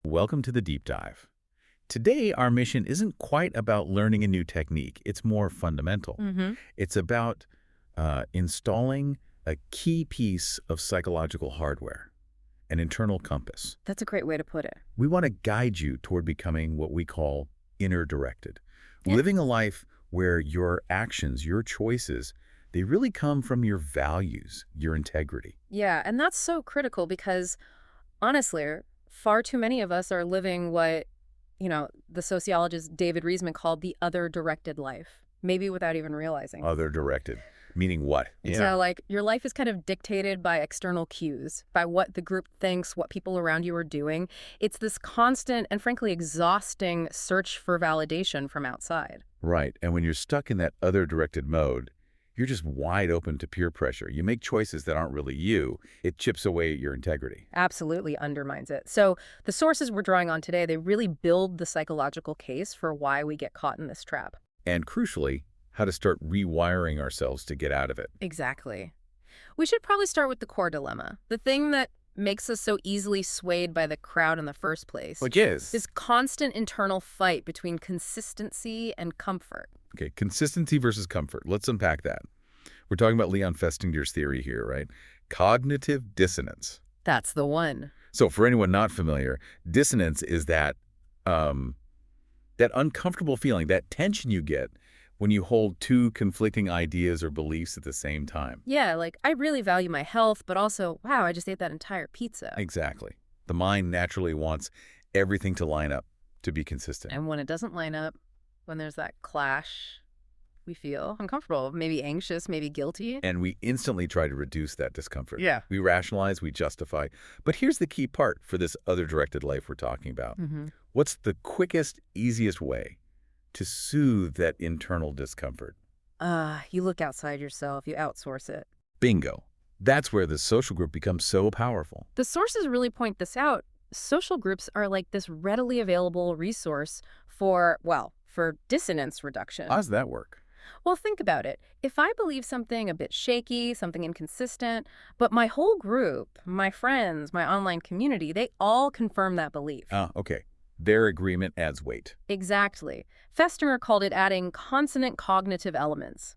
Welcome to the deep dive. Today, our mission isn't quite about learning a new technique. It's more fundamental. hmm It's about installing a key piece of psychological hardware, an internal compass. That's a great way to put it. We want to guide you toward becoming what we call inner directed, Yeah. living a life where your actions, your choices, they really come from your values, your integrity. Yeah, and that's so critical because honestly, far too many of us are living what, the sociologist David Reisman called the other directed life, maybe without even realizing. Other directed, meaning what? So, like, your life is kind of dictated by external cues, by what the group thinks, what people around you are doing. It's this constant and frankly exhausting search for validation from outside. Right. And when you're stuck in that other directed mode, you're just wide open to peer pressure. You make choices that aren't really you. It chips away at your integrity. Absolutely undermines it. So the sources we're drawing on today, they really build the psychological case for why we get caught in this trap. And crucially, how to start rewiring ourselves to get out of it. Exactly. We should probably start with the core dilemma, the thing that makes us so easily swayed by the crowd in the first place. Which is? This constant internal fight between consistency and comfort. Okay, consistency versus comfort. Let's unpack that. We're talking about Leon Festinger's theory here, right? Cognitive dissonance. That's the one. So for anyone not familiar, dissonance is that uncomfortable feeling, that tension you get when you hold two conflicting ideas or beliefs at the same time. Yeah, like I really value my health, but also, wow, I just ate that entire pizza. Exactly. The mind naturally wants everything to line up, to be consistent. And when it doesn't line up, when there's that clash, we feel uncomfortable, maybe anxious, maybe guilty. And we instantly try to reduce that discomfort. Yeah. We rationalize, we justify. But here's the key part for this other directed life we're talking about. What's the quickest, easiest way to soothe that internal discomfort? You look outside yourself, you outsource it. Bingo. That's where the social group becomes so powerful. The sources really point this out. Social groups are like this readily available resource for dissonance reduction. How does that work? Well, think about it. If I believe something a bit shaky, something inconsistent, but my whole group, my friends, my online community, they all confirm that belief. Okay. Their agreement adds weight. Exactly. Festinger called it adding consonant cognitive elements.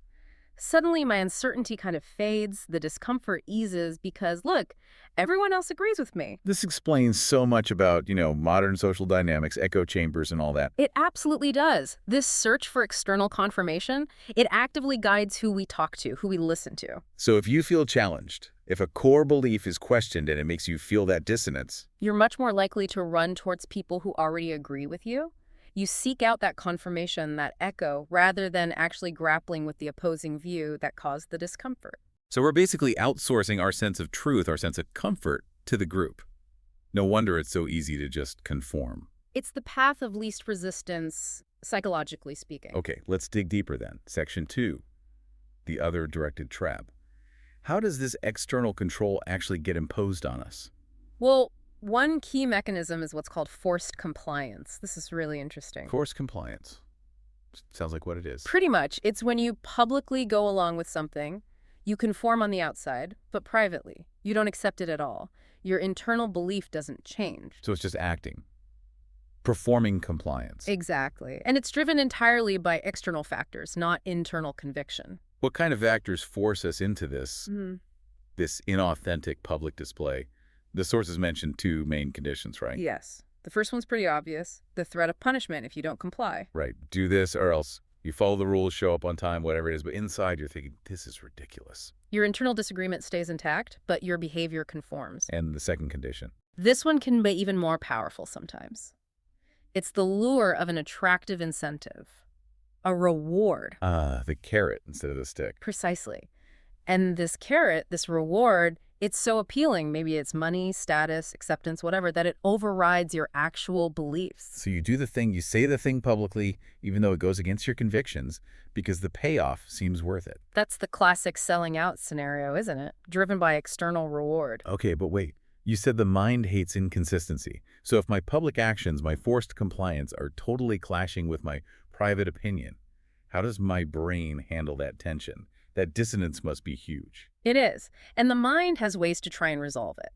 Suddenly, my uncertainty kind of fades, the discomfort eases because, look, everyone else agrees with me. This explains so much about, modern social dynamics, echo chambers and all that. It absolutely does. This search for external confirmation, it actively guides who we talk to, who we listen to. So if you feel challenged, if a core belief is questioned and it makes you feel that dissonance, You're much more likely to run towards people who already agree with you. You seek out that confirmation, that echo, rather than actually grappling with the opposing view that caused the discomfort. so we're basically outsourcing our sense of truth, our sense of comfort to the group. No wonder it's so easy to just conform. It's the path of least resistance, psychologically speaking. Okay, let's dig deeper then. Section 2, the other directed trap. How does this external control actually get imposed on us? Well, one key mechanism is what's called forced compliance. This is really interesting. Forced compliance. Sounds like what it is. Pretty much, it's when you publicly go along with something, you conform on the outside, but privately. You don't accept it at all. Your internal belief doesn't change. So it's just acting. Performing compliance. Exactly. And it's driven entirely by external factors, not internal conviction. What kind of factors force us into this inauthentic public display? The sources mentioned two main conditions, right? Yes. The first one's pretty obvious. The threat of punishment if you don't comply. Right. Do this or else you follow the rules, show up on time, whatever it is. But inside you're thinking, this is ridiculous. Your internal disagreement stays intact, but your behavior conforms. And the second condition. This one can be even more powerful sometimes. It's the lure of an attractive incentive, a reward. The carrot instead of the stick. Precisely. And this carrot, this reward, it's so appealing, maybe it's money, status, acceptance, whatever, that it overrides your actual beliefs. So you do the thing, you say the thing publicly, even though it goes against your convictions, because the payoff seems worth it. That's the classic selling out scenario, isn't it? Driven by external reward. Okay, but wait. You said the mind hates inconsistency. So if my public actions, my forced compliance, are totally clashing with my private opinion, how does my brain handle that tension? That dissonance must be huge. It is. And the mind has ways to try and resolve it.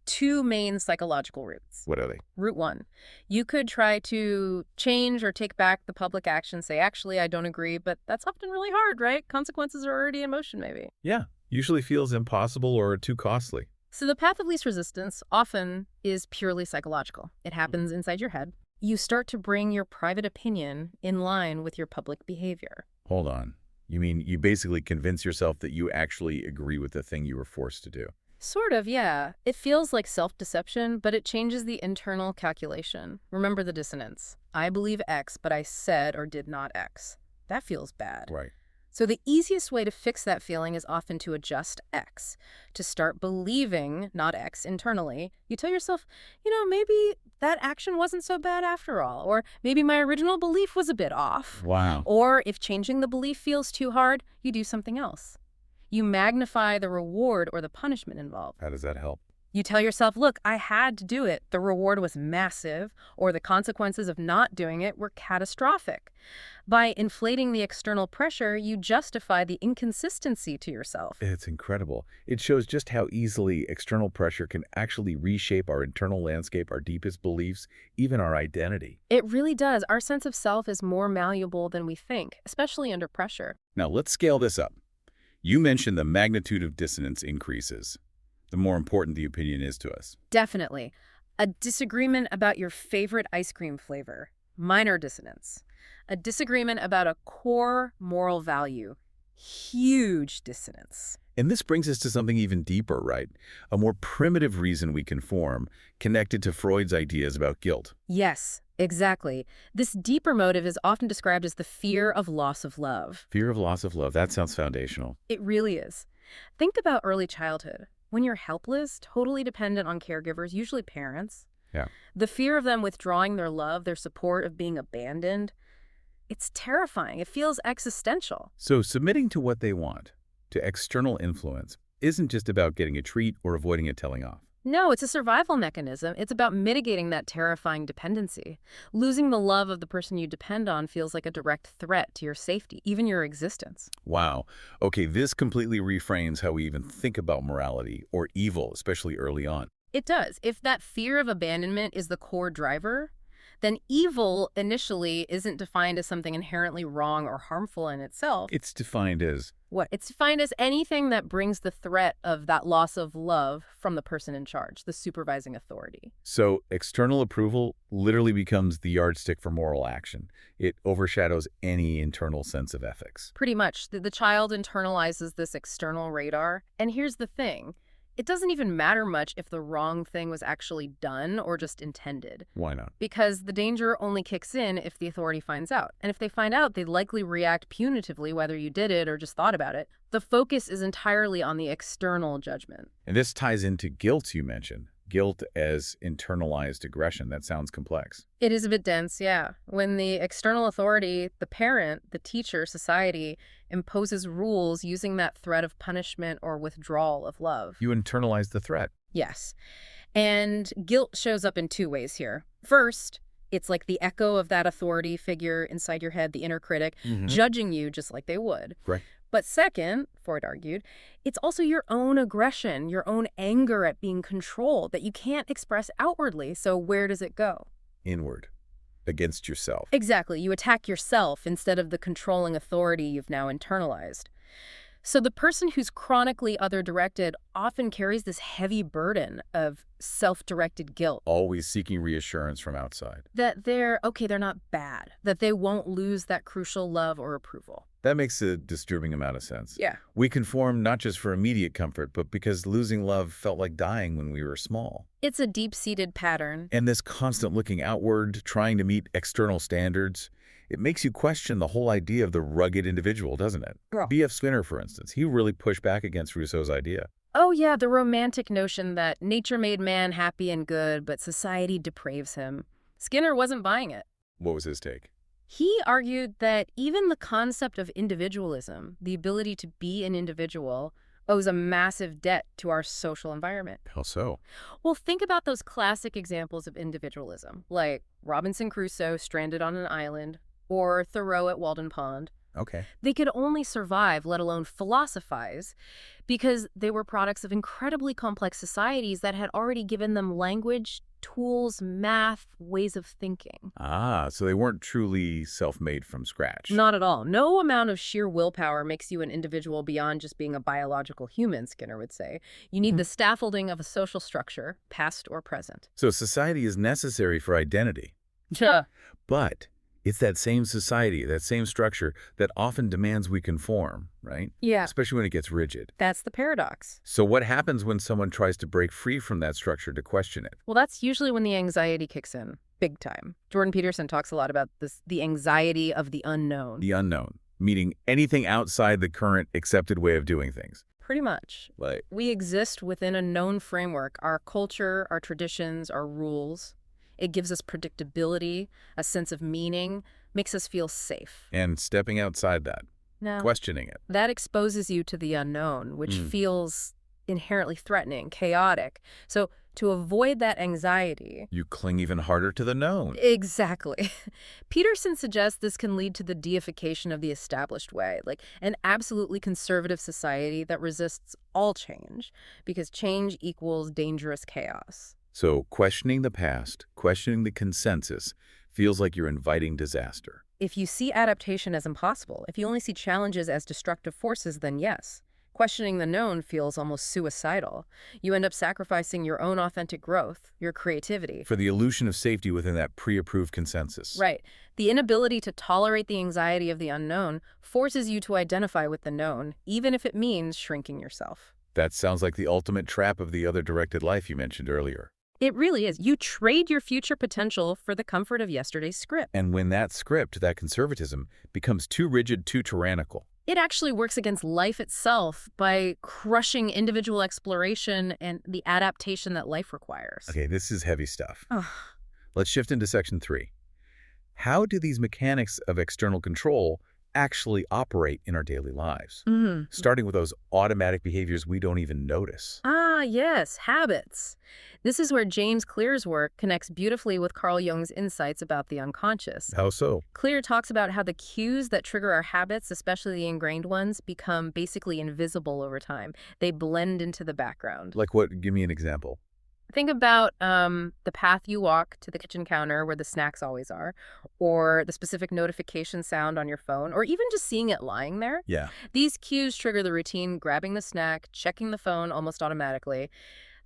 two main psychological routes. What are they? Route one, you could try to change or take back the public action, say, actually, I don't agree, but that's often really hard, right? Consequences are already in motion, maybe. Yeah, usually feels impossible or too costly. So the path of least resistance often is purely psychological. It happens inside your head. You start to bring your private opinion in line with your public behavior. Hold on. You mean you basically convince yourself that you actually agree with the thing you were forced to do? Sort of, yeah. It feels like self-deception, but it changes the internal calculation. Remember the dissonance. I believe X, but I said or did not X. That feels bad. Right. So the easiest way to fix that feeling is often to adjust X, to start believing, not X, internally. You tell yourself, maybe that action wasn't so bad after all, or maybe my original belief was a bit off. Wow. Or if changing the belief feels too hard, you do something else. You magnify the reward or the punishment involved. How does that help? You tell yourself, look, I had to do it. The reward was massive, or the consequences of not doing it were catastrophic. By inflating the external pressure, you justify the inconsistency to yourself. It's incredible. It shows just how easily external pressure can actually reshape our internal landscape, our deepest beliefs, even our identity. It really does. Our sense of self is more malleable than we think, especially under pressure. Now, let's scale this up. You mentioned the magnitude of dissonance increases, the more important the opinion is to us. Definitely. A disagreement about your favorite ice cream flavor, minor dissonance. A disagreement about a core moral value, huge dissonance. And this brings us to something even deeper, right? A more primitive reason we conform, connected to Freud's ideas about guilt. Yes, exactly. This deeper motive is often described as the fear of loss of love. Fear of loss of love, that sounds foundational. It really is. Think about early childhood. When you're helpless, totally dependent on caregivers, usually parents. Yeah. The fear of them withdrawing their love, their support, of being abandoned, it's terrifying. It feels existential. So submitting to what they want, to external influence, isn't just about getting a treat or avoiding a telling off. No, it's a survival mechanism. It's about mitigating that terrifying dependency. Losing the love of the person you depend on feels like a direct threat to your safety, even your existence. Wow. Okay, this completely reframes how we even think about morality or evil, especially early on. It does. If that fear of abandonment is the core driver, then evil initially isn't defined as something inherently wrong or harmful in itself. It's defined as What? It's defined as anything that brings the threat of that loss of love from the person in charge, the supervising authority. So external approval literally becomes the yardstick for moral action. It overshadows any internal sense of ethics. Pretty much. The child internalizes this external radar. And here's the thing. It doesn't even matter much if the wrong thing was actually done or just intended. Why not? Because the danger only kicks in if the authority finds out. And if they find out, they likely react punitively, whether you did it or just thought about it. The focus is entirely on the external judgment. And this ties into guilt you mentioned. Guilt as internalized aggression. That sounds complex. It is a bit dense, yeah. When the external authority, the parent, the teacher, society, imposes rules using that threat of punishment or withdrawal of love. You internalize the threat. Yes. And guilt shows up in two ways here. First, it's like the echo of that authority figure inside your head, the inner critic, judging you just like they would. Right. But second, Freud argued, it's also your own aggression, your own anger at being controlled that you can't express outwardly. So where does it go? Inward. Against yourself. Exactly. You attack yourself instead of the controlling authority you've now internalized. So the person who's chronically other-directed often carries this heavy burden of self-directed guilt. Always seeking reassurance from outside. That they're not bad. That they won't lose that crucial love or approval. That makes a disturbing amount of sense. Yeah. We conform not just for immediate comfort, but because losing love felt like dying when we were small. It's a deep-seated pattern. And this constant looking outward, trying to meet external standards, it makes you question the whole idea of the rugged individual, doesn't it? Yeah. B.F. Skinner, for instance, he really pushed back against Rousseau's idea. Oh yeah, the romantic notion that nature made man happy and good, but society depraves him. Skinner wasn't buying it. What was his take? He argued that even the concept of individualism, the ability to be an individual, owes a massive debt to our social environment. How so? Well, think about those classic examples of individualism, like Robinson Crusoe stranded on an island, or Thoreau at Walden Pond. Okay. They could only survive, let alone philosophize, because they were products of incredibly complex societies that had already given them language, tools, math, ways of thinking. Ah, so they weren't truly self-made from scratch. Not at all. No amount of sheer willpower makes you an individual beyond just being a biological human, Skinner would say. You need Mhm. the scaffolding of a social structure, past or present. So society is necessary for identity. Duh. But it's that same society, that same structure that often demands we conform, right? Yeah, Especially when it gets rigid. that's the paradox. So what happens when someone tries to break free from that structure to question it? Well, that's usually when the anxiety kicks in, big time. Jordan Peterson talks a lot about this, the anxiety of the unknown. The unknown, meaning anything outside the current accepted way of doing things. Pretty much. Like, We exist within a known framework, our culture, our traditions, our rules. It gives us predictability, a sense of meaning, makes us feel safe. and stepping outside that, Now, questioning it. that exposes you to the unknown, which Mm. feels inherently threatening, chaotic. So to avoid that anxiety, You cling even harder to the known. exactly. Peterson suggests this can lead to the deification of the established way, like an absolutely conservative society that resists all change, because change equals dangerous chaos. So questioning the past, questioning the consensus, feels like you're inviting disaster. If you see adaptation as impossible, if you only see challenges as destructive forces, then yes. Questioning the known feels almost suicidal. You end up sacrificing your own authentic growth, your creativity. For the illusion of safety within that pre-approved consensus. Right. The inability to tolerate the anxiety of the unknown forces you to identify with the known, even if it means shrinking yourself. That sounds like the ultimate trap of the other directed life you mentioned earlier. It really is. You trade your future potential for the comfort of yesterday's script. And when that script, that conservatism, becomes too rigid, too tyrannical, It actually works against life itself by crushing individual exploration and the adaptation that life requires. okay, this is heavy stuff. Ugh. Let's shift into section 3. How do these mechanics of external control actually operate in our daily lives? Mhm. Starting with those automatic behaviors we don't even notice. Ah, yes, habits. This is where James Clear's work connects beautifully with Carl Jung's insights about the unconscious. How so? Clear talks about how the cues that trigger our habits, especially the ingrained ones, become basically invisible over time. They blend into the background. Like what? Give me an example. Think about the path you walk to the kitchen counter where the snacks always are, or the specific notification sound on your phone, or even just seeing it lying there. Yeah. These cues trigger the routine, grabbing the snack, checking the phone almost automatically.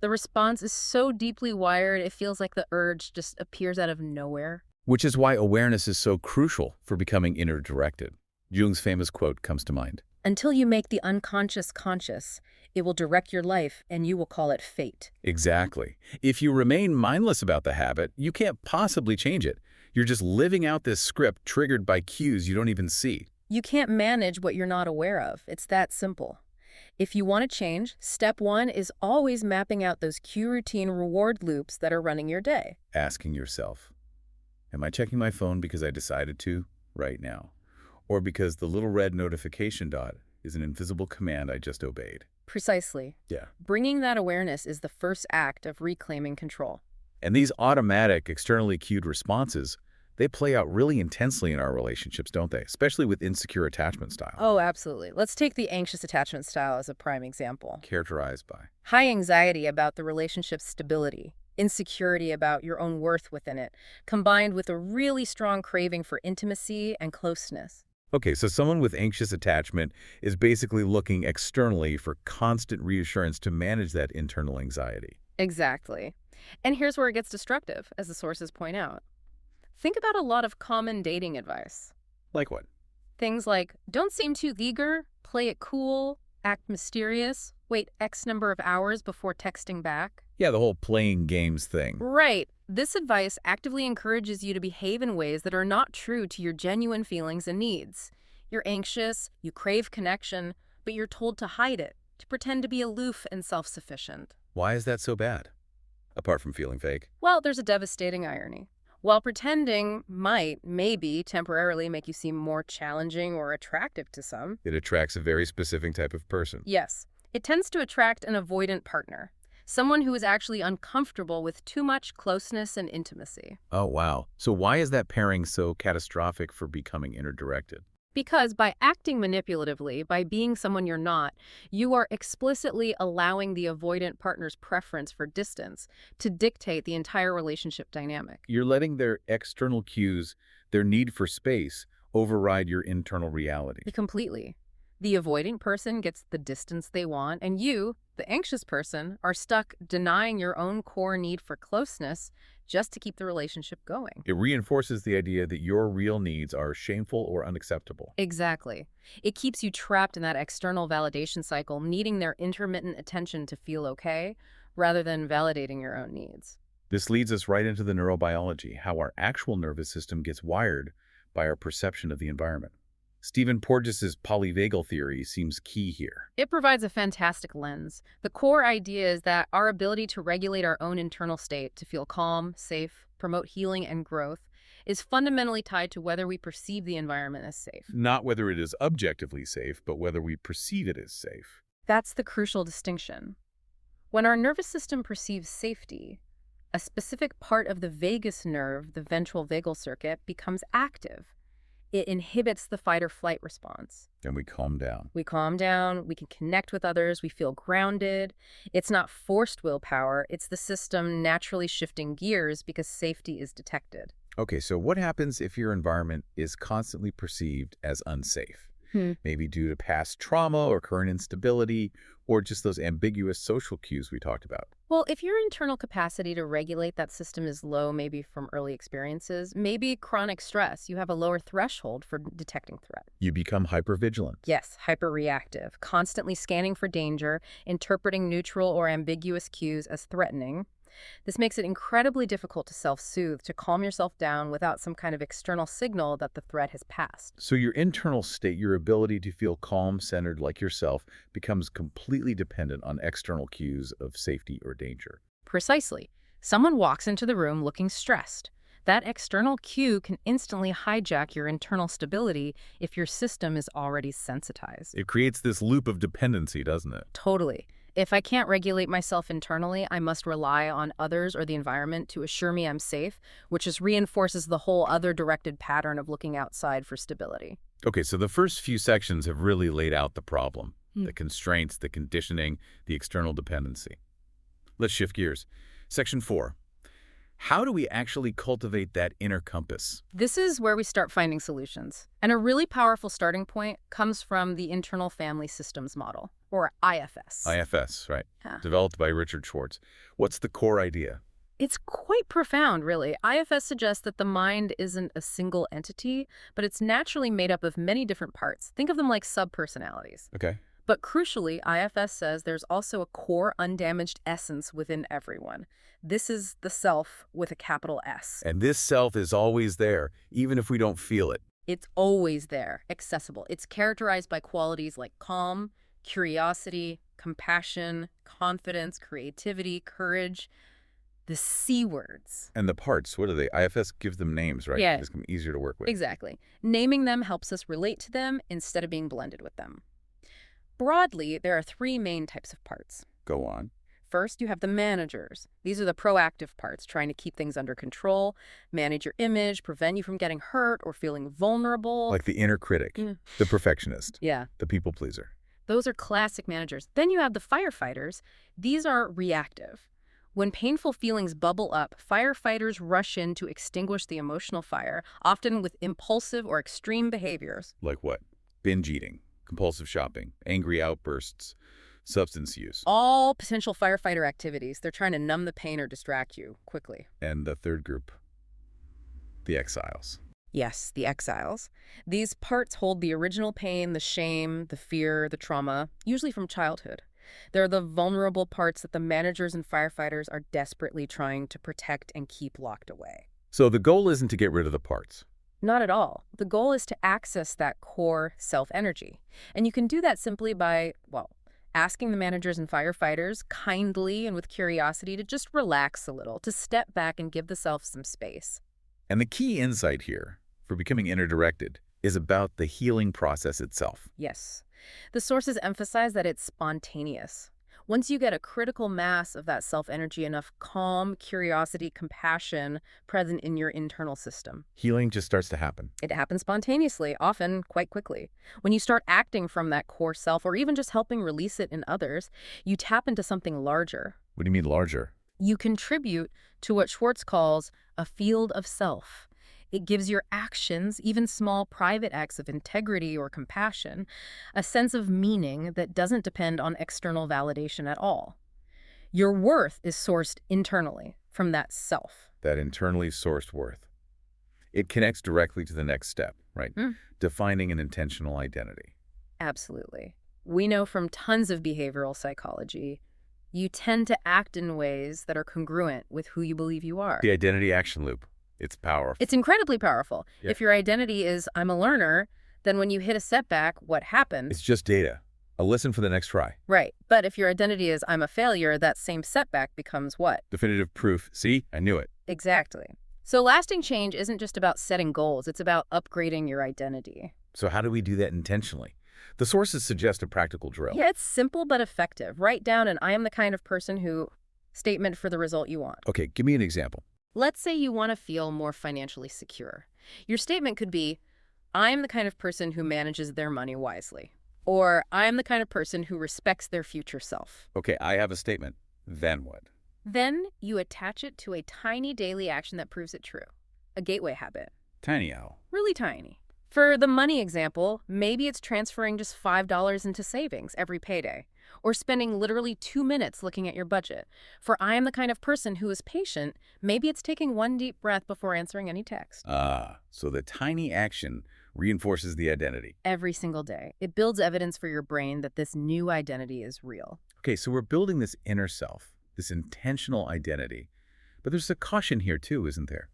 The response is so deeply wired, it feels like the urge just appears out of nowhere. Which is why awareness is so crucial for becoming inner-directed. Jung's famous quote comes to mind. Until you make the unconscious conscious, it will direct your life and you will call it fate. Exactly. If you remain mindless about the habit, you can't possibly change it. You're just living out this script triggered by cues you don't even see. You can't manage what you're not aware of. It's that simple. If you want to change, step 1 is always mapping out those cue routine reward loops that are running your day. Asking yourself, am I checking my phone because I decided to right now? Or because the little red notification dot is an invisible command I just obeyed? Precisely. Yeah. Bringing that awareness is the first act of reclaiming control. And these automatic, externally cued responses, they play out really intensely in our relationships, don't they? Especially with insecure attachment style. Oh, absolutely. Let's take the anxious attachment style as a prime example. Characterized by. High anxiety about the relationship's stability, insecurity about your own worth within it, combined with a really strong craving for intimacy and closeness. Okay, so someone with anxious attachment is basically looking externally for constant reassurance to manage that internal anxiety. Exactly. And here's where it gets destructive, as the sources point out. Think about a lot of common dating advice. Like what? Things like, don't seem too eager, play it cool, act mysterious, wait X number of hours before texting back. Yeah, the whole playing games thing. Right. This advice actively encourages you to behave in ways that are not true to your genuine feelings and needs. You're anxious, you crave connection, but you're told to hide it, to pretend to be aloof and self-sufficient. Why is that so bad? Apart from feeling fake. Well, there's a devastating irony. While pretending might, maybe, temporarily make you seem more challenging or attractive to some, It attracts a very specific type of person. yes, it tends to attract an avoidant partner, someone who is actually uncomfortable with too much closeness and intimacy. Oh, wow. So why is that pairing so catastrophic for becoming inner-directed? Because by acting manipulatively, by being someone you're not, you are explicitly allowing the avoidant partner's preference for distance to dictate the entire relationship dynamic. You're letting their external cues, their need for space, override your internal reality. Completely. The avoiding person gets the distance they want, and you, the anxious person, are stuck denying your own core need for closeness just to keep the relationship going. It reinforces the idea that your real needs are shameful or unacceptable. Exactly. It keeps you trapped in that external validation cycle, needing their intermittent attention to feel okay, rather than validating your own needs. This leads us right into the neurobiology, how our actual nervous system gets wired by our perception of the environment. Stephen Porges's polyvagal theory seems key here. It provides a fantastic lens. The core idea is that our ability to regulate our own internal state, to feel calm, safe, promote healing and growth, is fundamentally tied to whether we perceive the environment as safe. Not whether it is objectively safe, but whether we perceive it as safe. That's the crucial distinction. When our nervous system perceives safety, a specific part of the vagus nerve, the ventral vagal circuit, becomes active. It inhibits the fight or flight response. And we calm down. We calm down, we can connect with others, we feel grounded. It's not forced willpower, it's the system naturally shifting gears because safety is detected. Okay, so what happens if your environment is constantly perceived as unsafe? Maybe due to past trauma or current instability, or just those ambiguous social cues we talked about. Well, if your internal capacity to regulate that system is low, maybe from early experiences, maybe chronic stress, you have a lower threshold for detecting threat. You become hypervigilant. Yes, hyperreactive, constantly scanning for danger, interpreting neutral or ambiguous cues as threatening. This makes it incredibly difficult to self-soothe, to calm yourself down without some kind of external signal that the threat has passed. So your internal state, your ability to feel calm, centered like yourself, becomes completely dependent on external cues of safety or danger. Precisely. Someone walks into the room looking stressed. That external cue can instantly hijack your internal stability if your system is already sensitized. It creates this loop of dependency, doesn't it? Totally. If I can't regulate myself internally, I must rely on others or the environment to assure me I'm safe, which just reinforces the whole other-directed pattern of looking outside for stability. Okay, so the first few sections have really laid out the problem, the constraints, the conditioning, the external dependency. Let's shift gears. Section 4. How do we actually cultivate that inner compass? This is where we start finding solutions. And a really powerful starting point comes from the internal family systems model, or IFS. IFS, right. Yeah. Developed by Richard Schwartz. What's the core idea? It's quite profound, really. IFS suggests that the mind isn't a single entity, but it's naturally made up of many different parts. Think of them like subpersonalities. Okay. But crucially, IFS says there's also a core undamaged essence within everyone. This is the self with a capital S. And this self is always there, even if we don't feel it. It's always there, accessible. It's characterized by qualities like calm, curiosity, compassion, confidence, creativity, courage. The C words. And the parts, what are they? IFS gives them names, right? Yeah. It's easier to work with. Exactly. Naming them helps us relate to them instead of being blended with them. Broadly, there are three main types of parts. Go on. First, you have the managers. These are the proactive parts, trying to keep things under control, manage your image, prevent you from getting hurt or feeling vulnerable. Like the inner critic, the perfectionist, Yeah. the people pleaser. Those are classic managers. Then you have the firefighters. These are reactive. When painful feelings bubble up, firefighters rush in to extinguish the emotional fire, often with impulsive or extreme behaviors. Like what? Binge eating, compulsive shopping, angry outbursts, substance use. All potential firefighter activities. They're trying to numb the pain or distract you quickly. And the third group, the exiles. Yes, the exiles. These parts hold the original pain, the shame, the fear, the trauma, usually from childhood. They're the vulnerable parts that the managers and firefighters are desperately trying to protect and keep locked away. So the goal isn't to get rid of the parts. Not at all. The goal is to access that core self-energy. And you can do that simply by, well, asking the managers and firefighters kindly and with curiosity to just relax a little, to step back and give the self some space. And the key insight here for becoming inner-directed is about the healing process itself. Yes. The sources emphasize that it's spontaneous. Once you get a critical mass of that self-energy, enough calm, curiosity, compassion present in your internal system, Healing just starts to happen. it happens spontaneously, often quite quickly. When you start acting from that core self, or even just helping release it in others, you tap into something larger. What do you mean larger? You contribute to what Schwartz calls a field of self. It gives your actions, even small private acts of integrity or compassion, a sense of meaning that doesn't depend on external validation at all. Your worth is sourced internally from that self. That internally sourced worth. It connects directly to the next step, right? Defining an intentional identity. Absolutely. We know from tons of behavioral psychology, you tend to act in ways that are congruent with who you believe you are. The identity action loop. It's powerful. It's incredibly powerful. Yeah. If your identity is, I'm a learner, then when you hit a setback, what happens? It's just data. A listen for the next try. Right. But if your identity is, I'm a failure, that same setback becomes what? Definitive proof. See? I knew it. Exactly. So lasting change isn't just about setting goals. It's about upgrading your identity. So how do we do that intentionally? The sources suggest a practical drill. Yeah, it's simple but effective. Write down an I am the kind of person who statement for the result you want. Okay, give me an example. Let's say you want to feel more financially secure. Your statement could be, I am the kind of person who manages their money wisely. Or, I am the kind of person who respects their future self. Okay, I have a statement. Then what? Then you attach it to a tiny daily action that proves it true. A gateway habit. Tiny owl. Really tiny. For the money example, maybe it's transferring just $5 into savings every payday, or spending literally 2 minutes looking at your budget. For I am the kind of person who is patient, maybe it's taking one deep breath before answering any text. So the tiny action reinforces the identity. Every single day. It builds evidence for your brain that this new identity is real. Okay, so we're building this inner self, this intentional identity. But there's a caution here too, isn't there?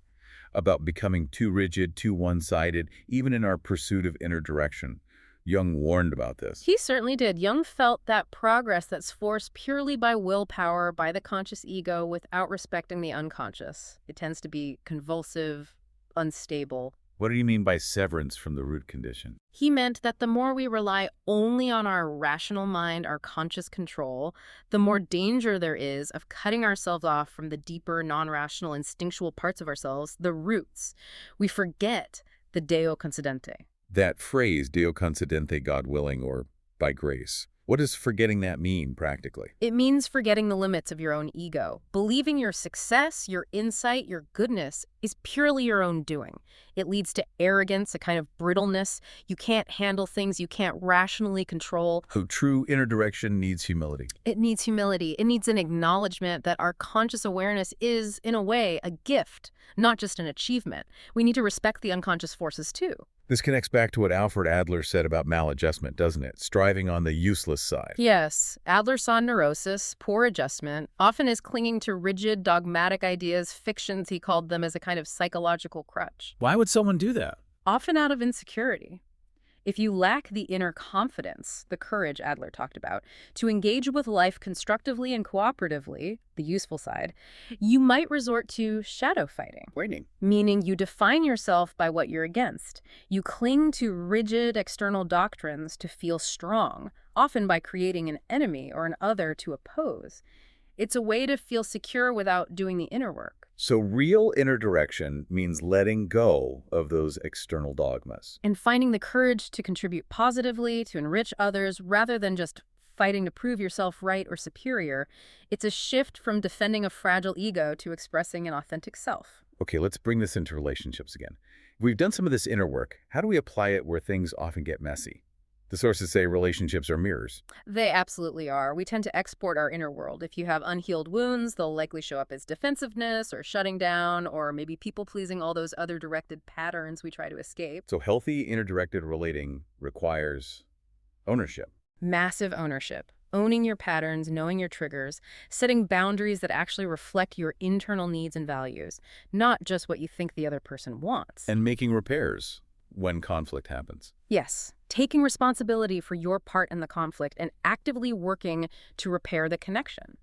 About becoming too rigid, too one-sided, even in our pursuit of inner direction. Jung warned about this. He certainly did. Jung felt that progress that's forced purely by willpower, by the conscious ego, without respecting the unconscious. It tends to be convulsive, unstable. What do you mean by severance from the root condition? He meant that the more we rely only on our rational mind, our conscious control, the more danger there is of cutting ourselves off from the deeper, non-rational, instinctual parts of ourselves, the roots. We forget the Deo Concedente. That phrase, Deo Concedente, God willing, or by grace. What does forgetting that mean practically? It means forgetting the limits of your own ego. Believing your success, your insight, your goodness is purely your own doing. It leads to arrogance, a kind of brittleness. You can't handle things you can't rationally control. So true inner direction needs humility. It needs humility. It needs an acknowledgement that our conscious awareness is, in a way, a gift, not just an achievement. We need to respect the unconscious forces, too. This connects back to what Alfred Adler said about maladjustment, doesn't it? Striving on the useless side. Yes, Adler saw neurosis, poor adjustment, often as clinging to rigid, dogmatic ideas, fictions he called them, as a kind of psychological crutch. Why would someone do that? Often out of insecurity. If you lack the inner confidence, the courage Adler talked about, to engage with life constructively and cooperatively, the useful side, you might resort to shadow fighting. Waiting. Meaning you define yourself by what you're against. You cling to rigid external doctrines to feel strong, often by creating an enemy or an other to oppose. It's a way to feel secure without doing the inner work. So real inner direction means letting go of those external dogmas. And finding the courage to contribute positively, to enrich others, rather than just fighting to prove yourself right or superior. It's a shift from defending a fragile ego to expressing an authentic self. Okay, let's bring this into relationships again. We've done some of this inner work. How do we apply it where things often get messy? The sources say relationships are mirrors. They absolutely are. We tend to export our inner world. If you have unhealed wounds, they'll likely show up as defensiveness or shutting down or maybe people-pleasing, all those other directed patterns we try to escape. So healthy inner-directed relating requires ownership. Massive ownership. Owning your patterns, knowing your triggers, setting boundaries that actually reflect your internal needs and values, not just what you think the other person wants. And making repairs when conflict happens. Yes, taking responsibility for your part in the conflict and actively working to repair the connection.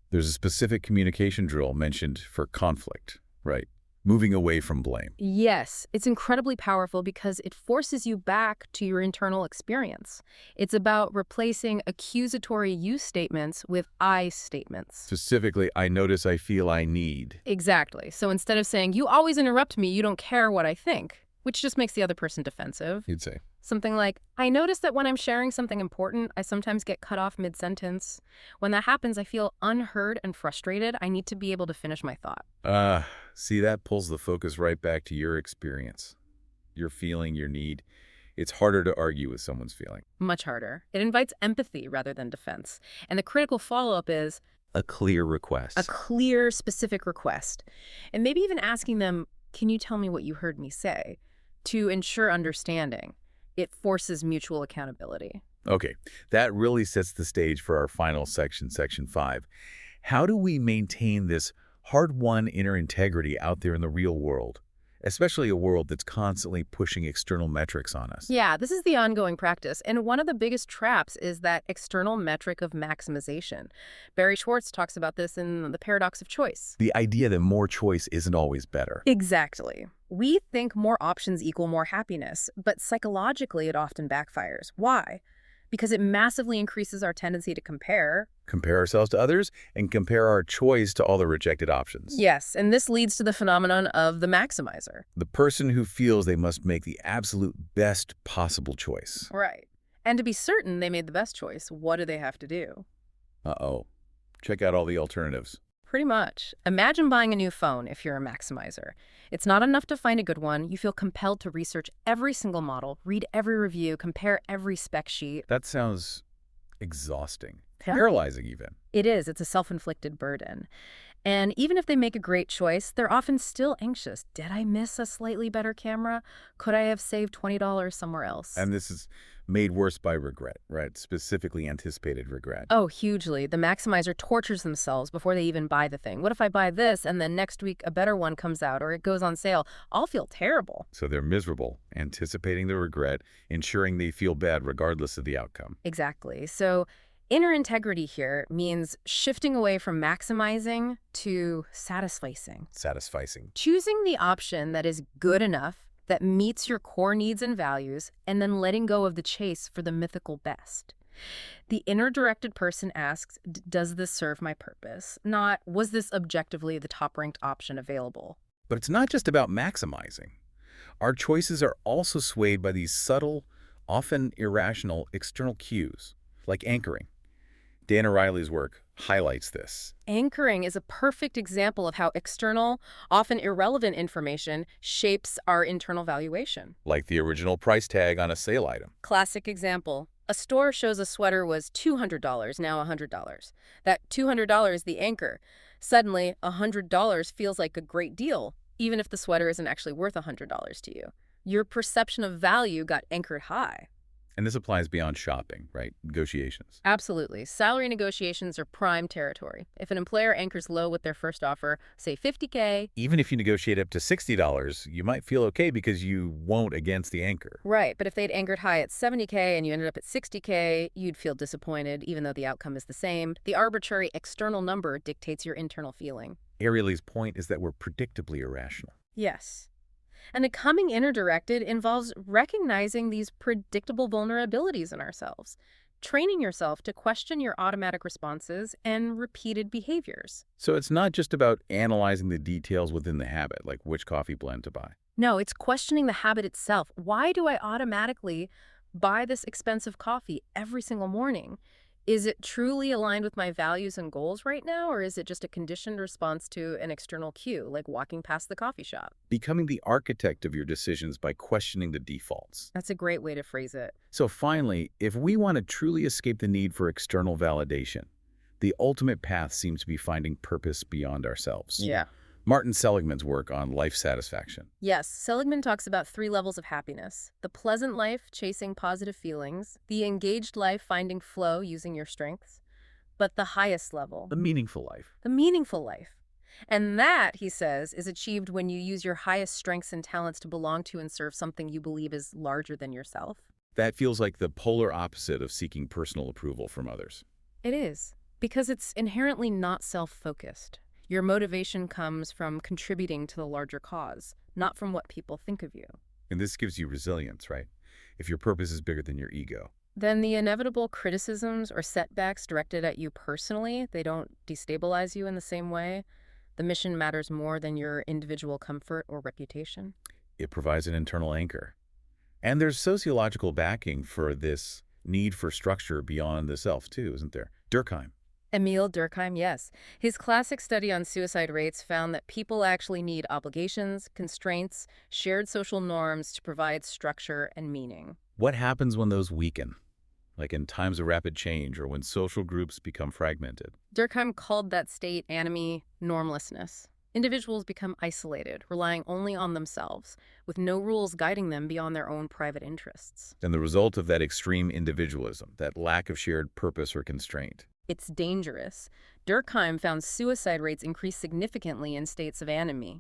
There's a specific communication drill mentioned for conflict, right? Moving away from blame. Yes, it's incredibly powerful because it forces you back to your internal experience. It's about replacing accusatory you statements with I statements. Specifically, I notice, I feel, I need. Exactly. So instead of saying, you always interrupt me, you don't care what I think, which just makes the other person defensive. You'd say. Something like, I notice that when I'm sharing something important, I sometimes get cut off mid-sentence. When that happens, I feel unheard and frustrated. I need to be able to finish my thought. See, that pulls the focus right back to your experience, your feeling, your need. It's harder to argue with someone's feeling. Much harder. It invites empathy rather than defense. And the critical follow-up is A clear request. a clear, specific request. And maybe even asking them, can you tell me what you heard me say? To ensure understanding. It forces mutual accountability. Okay, that really sets the stage for our final section, section 5. How do we maintain this hard-won inner integrity out there in the real world, especially a world that's constantly pushing external metrics on us? Yeah, this is the ongoing practice. And one of the biggest traps is that external metric of maximization. Barry Schwartz talks about this in The Paradox of Choice. The idea that more choice isn't always better. Exactly. We think more options equal more happiness, but psychologically it often backfires. Why? Because it massively increases our tendency to compare. Compare ourselves to others and compare our choice to all the rejected options. Yes, and this leads to the phenomenon of the maximizer. The person who feels they must make the absolute best possible choice. Right. And to be certain they made the best choice, what do they have to do? Uh-oh. Check out all the alternatives. Pretty much. Imagine buying a new phone if you're a maximizer. It's not enough to find a good one. You feel compelled to research every single model, read every review, compare every spec sheet. That sounds exhausting. Yeah. Paralyzing even. It is. It's a self-inflicted burden. And even if they make a great choice, they're often still anxious. Did I miss a slightly better camera? Could I have saved $20 somewhere else? And this is made worse by regret, right? Specifically anticipated regret. Oh, hugely. The maximizer tortures themselves before they even buy the thing. What if I buy this and then next week a better one comes out or it goes on sale? I'll feel terrible. So they're miserable, anticipating the regret, ensuring they feel bad regardless of the outcome. Exactly. So inner integrity here means shifting away from maximizing to satisficing. Satisficing. Choosing the option that is good enough, that meets your core needs and values, and then letting go of the chase for the mythical best. The inner-directed person asks, does this serve my purpose? Not, was this objectively the top-ranked option available? But it's not just about maximizing. Our choices are also swayed by these subtle, often irrational external cues, like anchoring. Dan O'Reilly's work highlights this. Anchoring is a perfect example of how external, often irrelevant information shapes our internal valuation. Like the original price tag on a sale item. Classic example. A store shows a sweater was $200, now $100. That $200 the anchor. Suddenly, $100 feels like a great deal, even if the sweater isn't actually worth $100 to you. Your perception of value got anchored high. And this applies beyond shopping, right? Negotiations. Absolutely. Salary negotiations are prime territory. If an employer anchors low with their first offer, say $50K. Even if you negotiate up to $60, you might feel okay because you won't against the anchor. Right, but if they'd anchored high at $70K and you ended up at $60K, you'd feel disappointed, even though the outcome is the same. The arbitrary external number dictates your internal feeling. O'Reilly's point is that we're predictably irrational. Yes. And becoming inner-directed involves recognizing these predictable vulnerabilities in ourselves, training yourself to question your automatic responses and repeated behaviors. So it's not just about analyzing the details within the habit, like which coffee blend to buy. No, it's questioning the habit itself. Why do I automatically buy this expensive coffee every single morning? Is it truly aligned with my values and goals right now, or is it just a conditioned response to an external cue, like walking past the coffee shop? Becoming the architect of your decisions by questioning the defaults. That's a great way to phrase it. So finally, if we want to truly escape the need for external validation, the ultimate path seems to be finding purpose beyond ourselves. Yeah. Martin Seligman's work on life satisfaction. Yes, Seligman talks about 3 levels of happiness. The pleasant life, chasing positive feelings. The engaged life, finding flow, using your strengths. But the highest level. The meaningful life. The meaningful life. And that, he says, is achieved when you use your highest strengths and talents to belong to and serve something you believe is larger than yourself. That feels like the polar opposite of seeking personal approval from others. It is, because it's inherently not self-focused. Your motivation comes from contributing to the larger cause, not from what people think of you. And this gives you resilience, right? If your purpose is bigger than your ego. Then the inevitable criticisms or setbacks directed at you personally, they don't destabilize you in the same way. The mission matters more than your individual comfort or reputation. It provides an internal anchor. And there's sociological backing for this need for structure beyond the self, too, isn't there? Durkheim. Emile Durkheim, yes. His classic study on suicide rates found that people actually need obligations, constraints, shared social norms to provide structure and meaning. What happens when those weaken? Like in times of rapid change or when social groups become fragmented? Durkheim called that state anomie normlessness. Individuals become isolated, relying only on themselves, with no rules guiding them beyond their own private interests. And the result of that extreme individualism, that lack of shared purpose or constraint. It's dangerous. Durkheim found suicide rates increase significantly in states of anomie.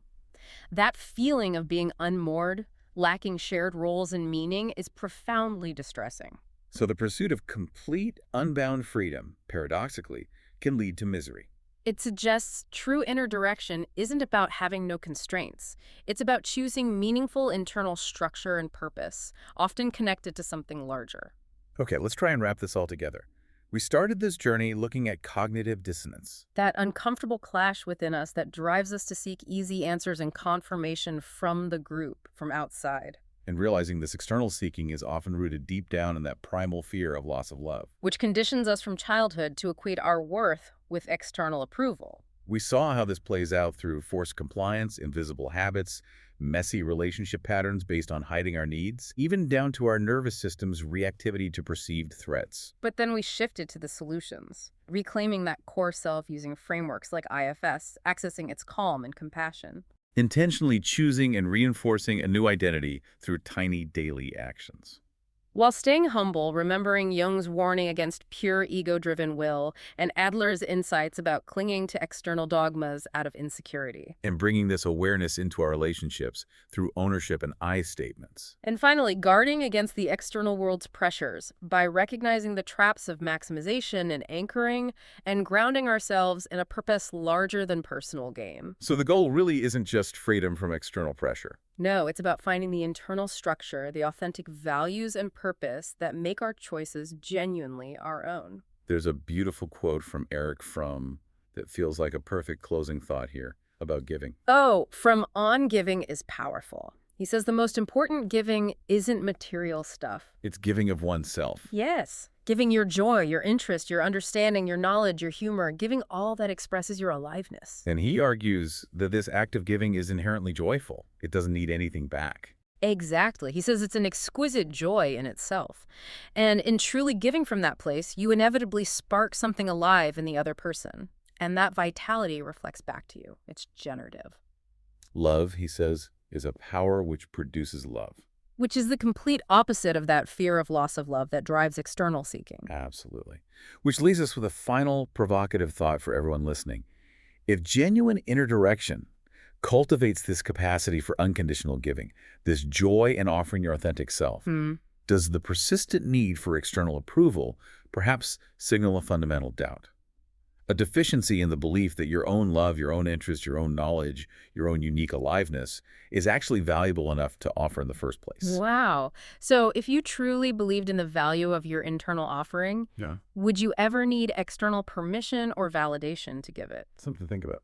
That feeling of being unmoored, lacking shared roles and meaning, is profoundly distressing. So the pursuit of complete, unbound freedom, paradoxically, can lead to misery. It suggests true inner direction isn't about having no constraints. It's about choosing meaningful internal structure and purpose, often connected to something larger. Okay, let's try and wrap this all together. We started this journey looking at cognitive dissonance. That uncomfortable clash within us that drives us to seek easy answers and confirmation from the group, from outside. And realizing this external seeking is often rooted deep down in that primal fear of loss of love. Which conditions us from childhood to equate our worth with external approval. We saw how this plays out through forced compliance, invisible habits, messy relationship patterns based on hiding our needs, even down to our nervous system's reactivity to perceived threats. But then we shifted to the solutions, reclaiming that core self using frameworks like IFS, accessing its calm and compassion. Intentionally choosing and reinforcing a new identity through tiny daily actions. While staying humble, remembering Jung's warning against pure ego-driven will and Adler's insights about clinging to external dogmas out of insecurity. And bringing this awareness into our relationships through ownership and I statements. And finally, guarding against the external world's pressures by recognizing the traps of maximization and anchoring and grounding ourselves in a purpose larger than personal gain. So the goal really isn't just freedom from external pressure. No, it's about finding the internal structure, the authentic values and purpose that make our choices genuinely our own. There's a beautiful quote from Eric Fromm that feels like a perfect closing thought here about giving. Oh, from on giving is powerful. He says the most important giving isn't material stuff. It's giving of oneself. Yes. Giving your joy, your interest, your understanding, your knowledge, your humor, giving all that expresses your aliveness. And he argues that this act of giving is inherently joyful. It doesn't need anything back. Exactly. He says it's an exquisite joy in itself. And in truly giving from that place, you inevitably spark something alive in the other person. And that vitality reflects back to you. It's generative. Love, he says, is a power which produces love. Which is the complete opposite of that fear of loss of love that drives external seeking. Absolutely. Which leaves us with a final provocative thought for everyone listening. If genuine inner direction cultivates this capacity for unconditional giving, this joy in offering your authentic self, does the persistent need for external approval perhaps signal a fundamental doubt? A deficiency in the belief that your own love, your own interest, your own knowledge, your own unique aliveness is actually valuable enough to offer in the first place. Wow. So if you truly believed in the value of your internal offering, would you ever need external permission or validation to give it? Something to think about.